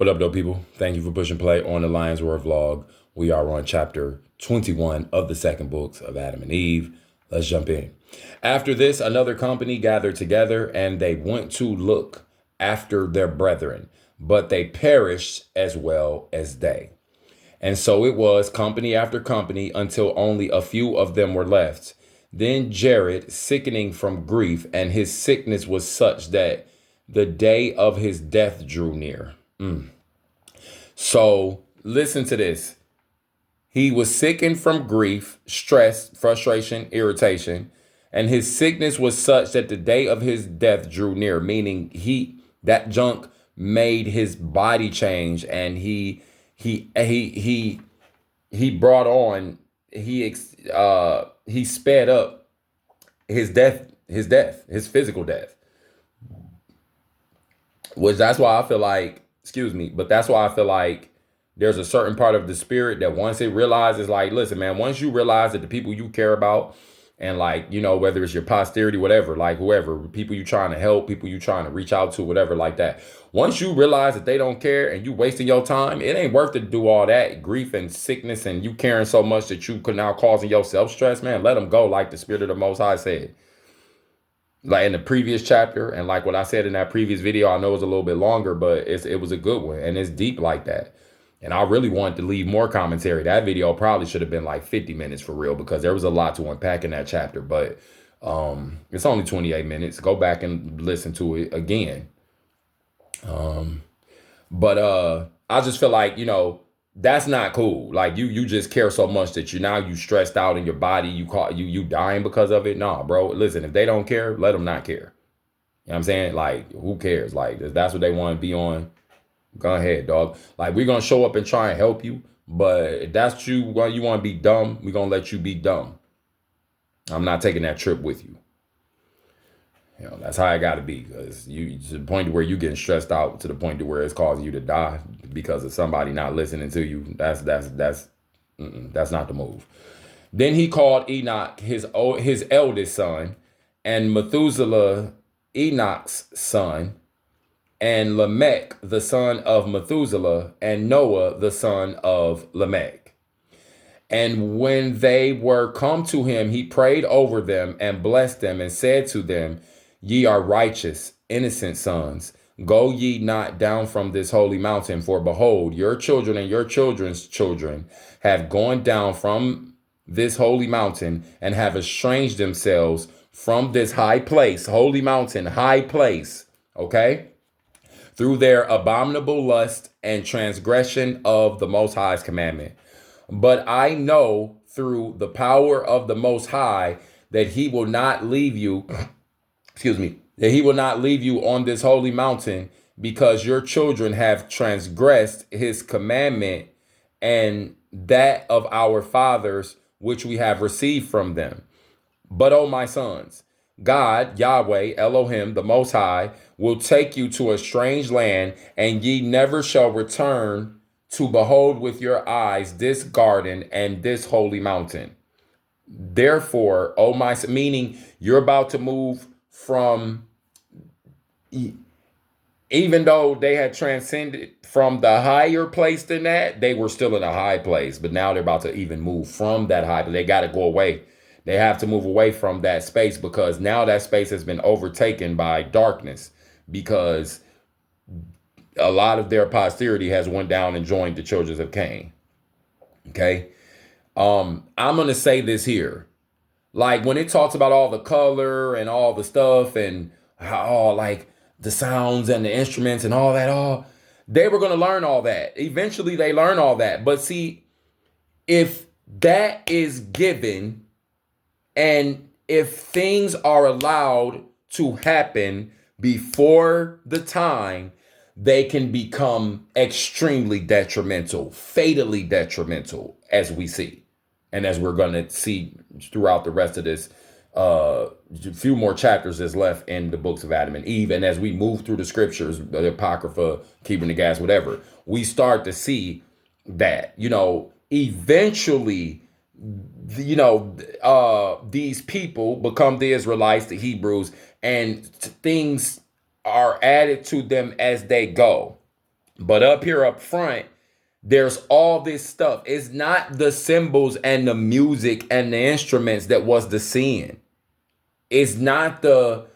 What up, though, people? Thank you for pushing play on the Lion's Roar vlog. We are on chapter 21 of the second books of Adam and Eve. Let's jump in. After this, another company gathered together, and they went to look after their brethren, but they perished as well as they. And so it was company after company until only a few of them were left. Then Jared, sickening from grief, and his sickness was such that the day of his death drew near. So listen to this. He was sickened from grief, stress, frustration, irritation, and his sickness was such that the day of his death drew near, meaning that junk made his body change, and he brought on he sped up his physical death. Which that's why I feel like, excuse me, but that's why I feel like there's a certain part of the spirit that once it realizes, like, listen, man, once you realize that the people you care about, and like, whether it's your posterity, whatever, like whoever, people you trying to help, people you trying to reach out to, whatever, like that. Once you realize that they don't care and you wasting your time, it ain't worth it to do all that grief and sickness and you caring so much that you could now causing yourself stress, man. Let them go, like the Spirit of the Most High said. Like in the previous chapter, and like what I said in that previous video, I know it was a little bit longer, but it was a good one, and it's deep like that. And I really wanted to leave more commentary. That video probably should have been like 50 minutes for real, because there was a lot to unpack in that chapter. But it's only 28 minutes. Go back and listen to it again. But I just feel like, that's not cool. Like you just care so much that you stressed out in your body. You dying because of it. Nah, bro. Listen, if they don't care, let them not care. You know what I'm saying? Like, who cares? Like, if that's what they want to be on, go ahead, dog. Like, we're gonna show up and try and help you. But if that's you want to be dumb, we're gonna let you be dumb. I'm not taking that trip with you. That's how I got to be, because you to the point where you getting stressed out to the point to where it's causing you to die because of somebody not listening to you. That's not the move. Then he called Enoch his eldest son, and Methuselah Enoch's son, and Lamech the son of Methuselah, and Noah the son of Lamech. And when they were come to him, he prayed over them and blessed them and said to them, Ye are righteous, innocent sons. Go ye not down from this holy mountain, for behold, your children and your children's children have gone down from this holy mountain and have estranged themselves from this high place, holy mountain, high place, okay? Through their abominable lust and transgression of the Most High's commandment. But I know through the power of the Most High that he will not leave you, that he will not leave you on this holy mountain, because your children have transgressed his commandment and that of our fathers, which we have received from them. But, O my sons, God, Yahweh, Elohim, the Most High, will take you to a strange land, and ye never shall return to behold with your eyes this garden and this holy mountain. Therefore, O my, meaning you're about to move from, even though they had transcended from the higher place than that, they were still in a high place. But now they're about to even move from that high, but they got to go away. They have to move away from that space, because now that space has been overtaken by darkness, because a lot of their posterity has went down and joined the children of Cain. Okay. I'm going to say this here. Like, when it talks about all the color and all the stuff and how, like, the sounds and the instruments and all that, they were going to learn all that. Eventually they learn all that. But see, if that is given, and if things are allowed to happen before the time, they can become extremely detrimental, fatally detrimental, as we see. And as we're going to see throughout the rest of this, a few more chapters is left in the books of Adam and Eve. And as we move through the scriptures, the Apocrypha, Keeping the Gas, whatever, we start to see that, eventually, these people become the Israelites, the Hebrews, and things are added to them as they go. But up here up front, there's all this stuff. It's not the symbols and the music and the instruments that was the sin. It's not the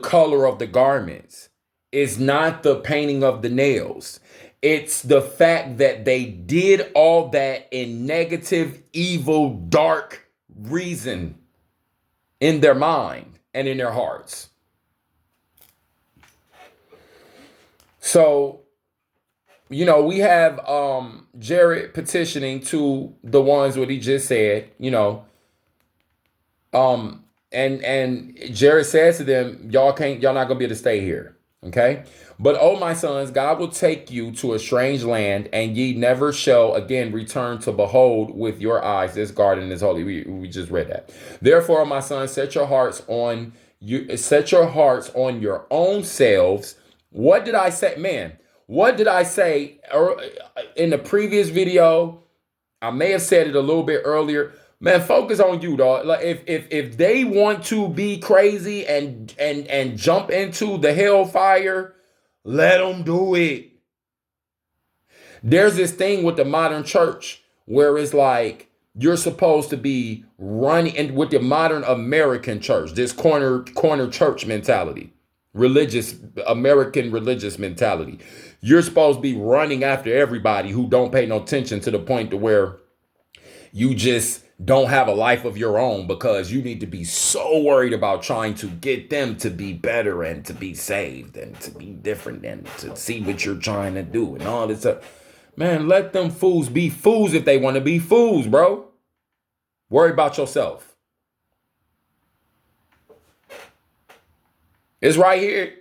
color of the garments. It's not the painting of the nails. It's the fact that they did all that in negative, evil, dark reason in their mind and in their hearts. So, we have Jared petitioning to the ones what he just said, and Jared says to them, y'all not gonna be able to stay here. Okay. But oh my sons, God will take you to a strange land, and ye never shall again return to behold with your eyes this garden is holy. We just read that. Therefore, my sons, set your hearts on your own selves. What did I say? Man, what did I say in the previous video? I may have said it a little bit earlier. Man, focus on you, dog. Like if they want to be crazy and jump into the hellfire, let them do it. There's this thing with the modern church where it's like you're supposed to be running, and with the modern American church, this corner church mentality, American religious mentality. You're supposed to be running after everybody who don't pay no attention, to the point to where you just don't have a life of your own, because you need to be so worried about trying to get them to be better and to be saved and to be different and to see what you're trying to do and all this stuff. Man, let them fools be fools if they want to be fools, bro. Worry about yourself. It's right here.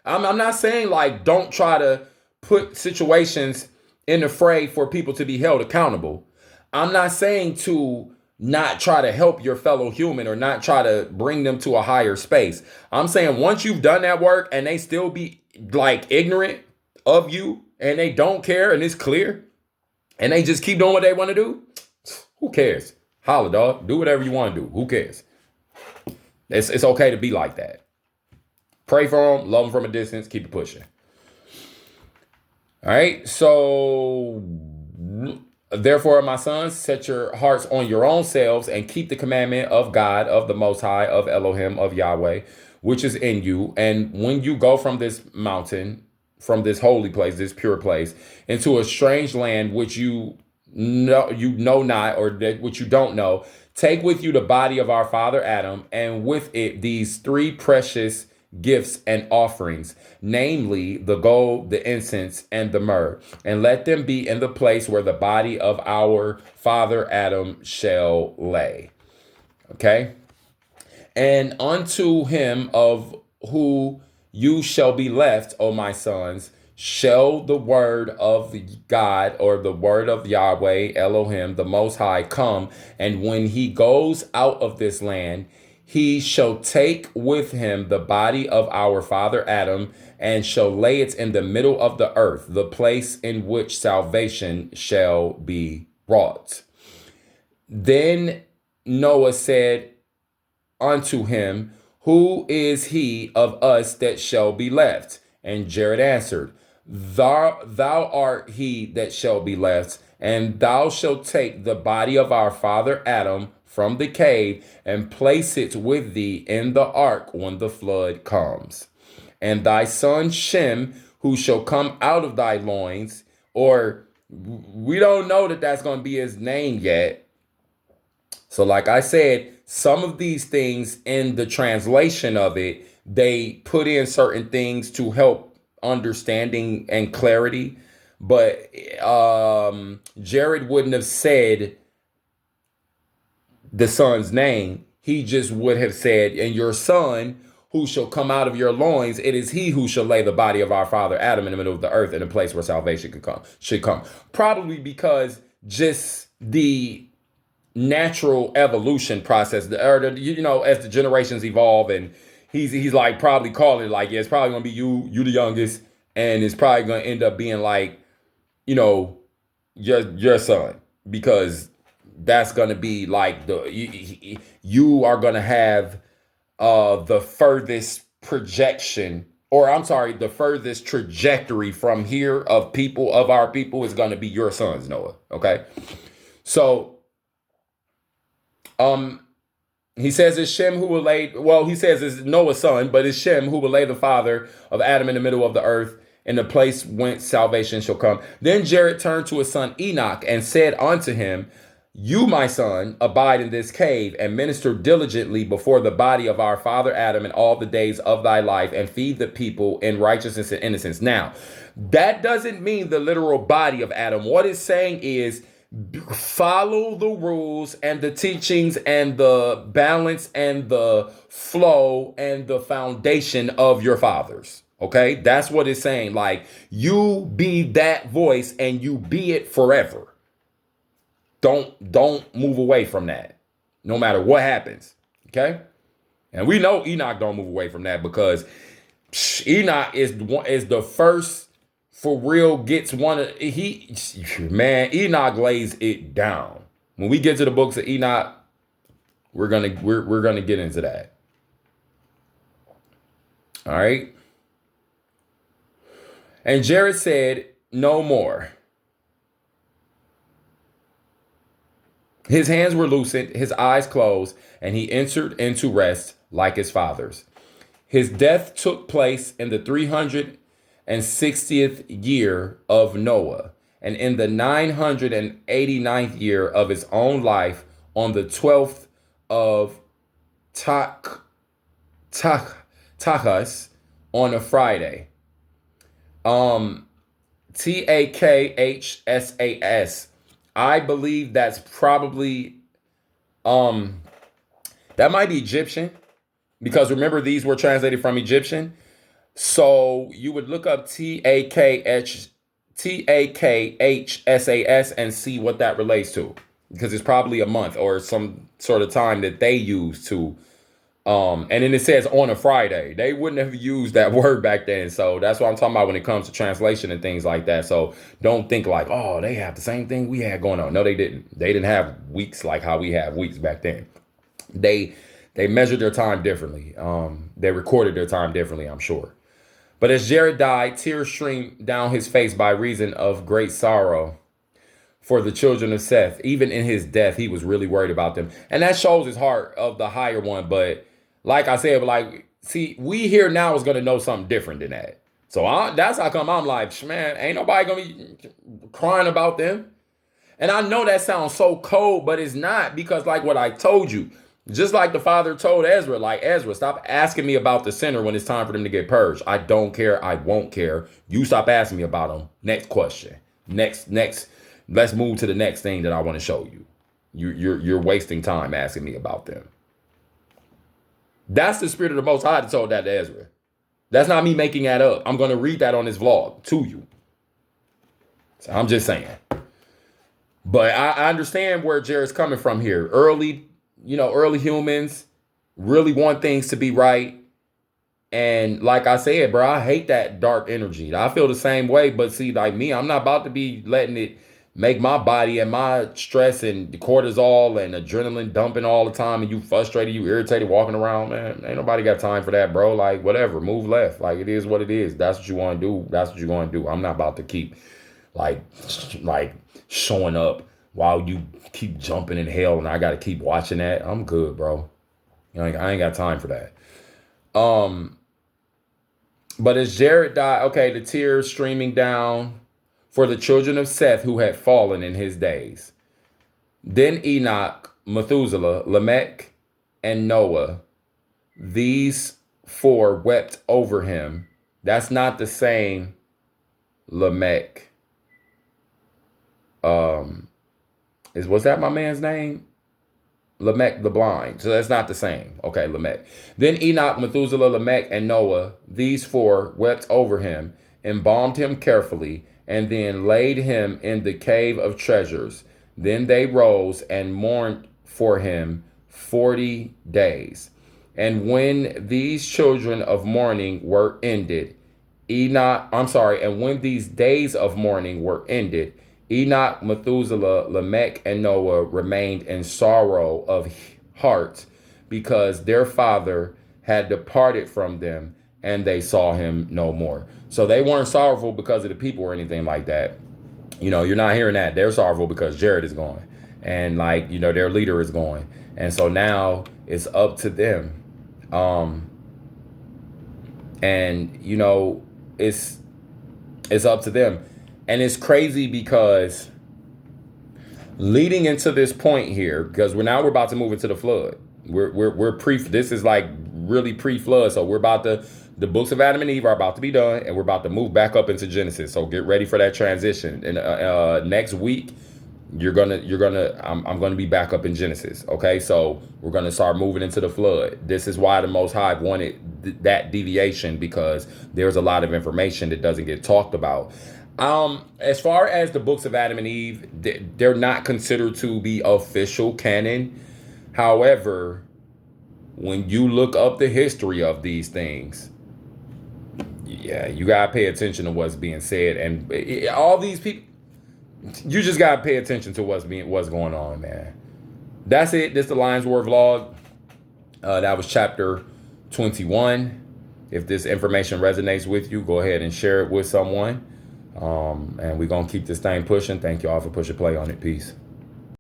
I'm not saying like don't try to put situations in the fray for people to be held accountable. I'm not saying to not try to help your fellow human or not try to bring them to a higher space. I'm saying once you've done that work and they still be like ignorant of you and they don't care and it's clear and they just keep doing what they want to do, who cares? Holla, dog. Do whatever you want to do. Who cares? It's okay to be like that. Pray for them, love them from a distance, keep it pushing. All right, so therefore, my sons, set your hearts on your own selves and keep the commandment of God, of the Most High, of Elohim, of Yahweh, which is in you. And when you go from this mountain, from this holy place, this pure place, into a strange land which you know not, or that which you don't know, take with you the body of our father Adam, and with it these three precious gifts and offerings, namely the gold, the incense, and the myrrh, and let them be in the place where the body of our father Adam shall lay. Okay. And unto him of who you shall be left, O my sons, shall the word of God, or the word of Yahweh, Elohim, the Most High, come. And when he goes out of this land, he shall take with him the body of our father Adam, and shall lay it in the middle of the earth, the place in which salvation shall be wrought. Then Noah said unto him, who is he of us that shall be left? And Jared answered, Thou art he that shall be left, and thou shalt take the body of our father Adam from the cave, and place it with thee in the ark when the flood comes. And thy son Shem, who shall come out of thy loins, or we don't know that that's going to be his name yet. So like I said, some of these things in the translation of it, they put in certain things to help understanding and clarity. But Jared wouldn't have said the son's name. He just would have said, and your son who shall come out of your loins, it is he who shall lay the body of our father Adam in the middle of the earth, in a place where salvation should come. Probably because just the natural evolution process, as the generations evolve, and he's like probably calling it like, yeah, it's probably gonna be you the youngest, and it's probably gonna end up being like, your son, because that's gonna be like you are gonna have the furthest projection or I'm sorry, the furthest trajectory from here of people, of our people, is going to be your sons, Noah. Okay. So, um, he says it's Shem who will lay, well, he says it's Noah's son, but it's Shem who will lay the father of Adam in the middle of the earth, in the place whence salvation shall come. Then Jared turned to his son Enoch and said unto him, you, my son, abide in this cave and minister diligently before the body of our father Adam in all the days of thy life, and feed the people in righteousness and innocence. Now, that doesn't mean the literal body of Adam. What it's saying is, follow the rules and the teachings and the balance and the flow and the foundation of your fathers. Okay, that's what it's saying. Like, you be that voice and you be it forever. Don't move away from that, no matter what happens. Okay, and we know Enoch don't move away from that, because Enoch is the first for real, gets one of Enoch lays it down. When we get to the books of Enoch, we're gonna get into that. All right. And Jared said, no more. His hands were loosened, his eyes closed, and he entered into rest like his fathers. His death took place in the 360th year of Noah, and in the 989th year of his own life, on the 12th of Takhas, on a Friday. Takhsas. I believe that's probably that might be Egyptian, because remember, these were translated from Egyptian. So you would look up Takhsas and see what that relates to, because it's probably a month or some sort of time that they use to. And then it says on a Friday. They wouldn't have used that word back then. So that's what I'm talking about when it comes to translation and things like that. So don't think like, oh, they have the same thing we had going on. No, they didn't. They didn't have weeks like how we have weeks back then. They measured their time differently. They recorded their time differently, I'm sure. But as Jared died, tears streamed down his face by reason of great sorrow for the children of Seth. Even in his death, he was really worried about them. And that shows his heart of the higher one. But like I said, see, we here now is going to know something different than that. So that's how come I'm like, man, ain't nobody going to be crying about them. And I know that sounds so cold, but it's not, because like what I told you, just like the father told Ezra, like, Ezra, stop asking me about the sinner when it's time for them to get purged. I don't care. I won't care. You stop asking me about them. Next question. Next. Let's move to the next thing that I want to show you. You're wasting time asking me about them. That's the spirit of the Most High that told that to Ezra. That's not me making that up. I'm going to read that on this vlog to you. So I'm just saying. But I understand where Jared's coming from here. Early humans really want things to be right. And like I said, bro, I hate that dark energy. I feel the same way. But see, like me, I'm not about to be letting it make my body and my stress and cortisol and adrenaline dumping all the time, and you frustrated, you irritated walking around, man. Ain't nobody got time for that, bro. Like, whatever, move left. Like, it is what it is. That's what you want to do. That's what you're going to do. I'm not about to keep like showing up while you keep jumping in hell and I got to keep watching that. I'm good, bro. I ain't got time for that. But as Jared died, okay, the tears streaming down for the children of Seth who had fallen in his days. Then Enoch, Methuselah, Lamech, and Noah, these four wept over him. That's not the same Lamech. Was that my man's name? Lamech the blind. So that's not the same. Okay, Lamech. Then Enoch, Methuselah, Lamech, and Noah, these four wept over him, embalmed him carefully, and then laid him in the cave of treasures. Then they rose and mourned for him 40 days. And when these children of mourning were ended, and when these days of mourning were ended, Enoch, Methuselah, Lamech, and Noah remained in sorrow of heart, because their father had departed from them, and they saw him no more. So they weren't sorrowful because of the people or anything like that. You're not hearing that. They're sorrowful because Jared is gone. And like, their leader is gone. And so now it's up to them. And it's up to them. And it's crazy because leading into this point here, because we're about to move into the flood. We're this is like really pre-flood. So the books of Adam and Eve are about to be done, and we're about to move back up into Genesis. So get ready for that transition. And next week, I'm gonna be back up in Genesis. Okay, so we're gonna start moving into the flood. This is why the Most High wanted that deviation, because there's a lot of information that doesn't get talked about. As far as the books of Adam and Eve, they're not considered to be official canon. However, when you look up the history of these things, yeah, you gotta pay attention to what's being said, and all these people, you just gotta pay attention to what's going on, man. That's it. This is the Lions War vlog. That was chapter 21. If this information resonates with you, go ahead and share it with someone. And we're gonna keep this thing pushing. Thank you all for pushing play on it. Peace.